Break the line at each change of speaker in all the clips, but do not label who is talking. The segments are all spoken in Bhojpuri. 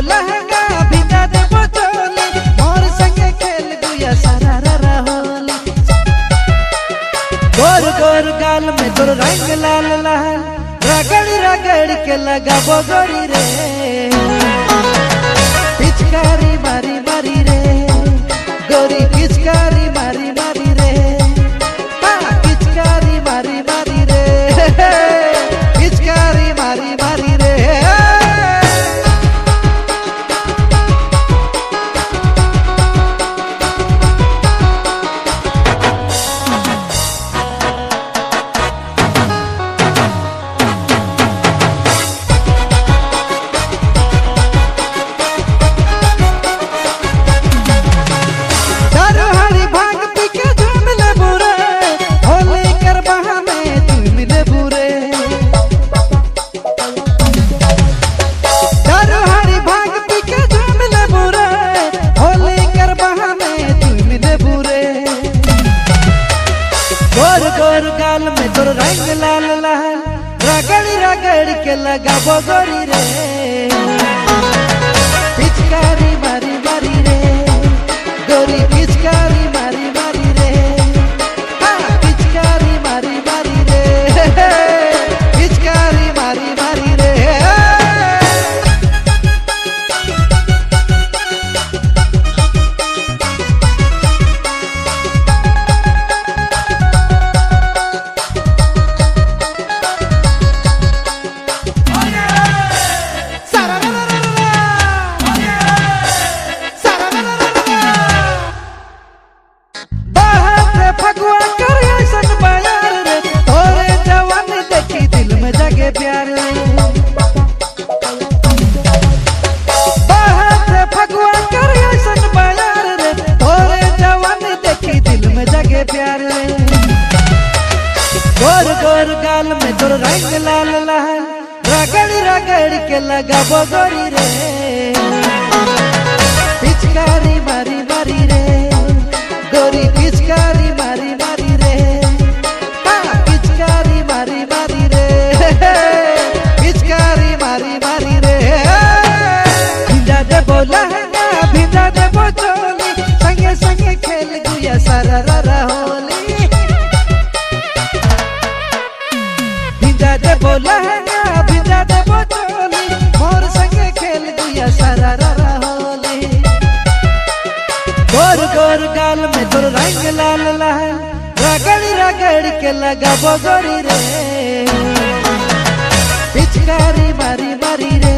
लहंगा भिजा देबो चोली मोर संगे खेल गुया सारा रा होली। गोर गोर गाल में तोर रंग लाल लाल रगड़ रगड़ के लगाबो गोरी रे। पिचकारी मारी मारी रे गोरी पिचकारी मारी मारी रे। हाँ पिचकारी मारी मारी रे पिचकारी मारी मारी रे। गोर गोर गाल में तोर रंग लाल लाल रगड़ रगड़ के लगाबो गोरी रे। पिचकारी मारी मारी रे गोरी पिचकारी मारी मारी रे। हाँ पिचकारी मारी मारी रे पिचकारी मारी मारी रे। फगुआ कर ऐसन बयार रे तोरे जवान देखी दिल में जगे प्यार रे। फगुआ कर ऐसन बयार रे तोरे जवान देखी दिल में जगे प्यार रे। गोर गोर गाल में तोर रंग लाल लाल रगड़ रगड़ के लगाबो गोरी रे। पिचकारी मारी मारी रे गोरी पिचकारी मारी मारी रे। हाँ पिचकारी मारी मारी रे पिचकारी मारी मारी रे। भिजा देबो लहंगा भिजा देबो चोली संगे संगे खेल गुया सारा रा होली। भिजा देबो लहंगा भिजा देबो चोली मोर संगे खेल गुया सारा रा होली। गोर गोर गाल में तोर रंग लाल लाल रगड़ रगड़ के लगाबो गोरी रे। पिचकारी मारी मारी रे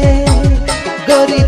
गोरी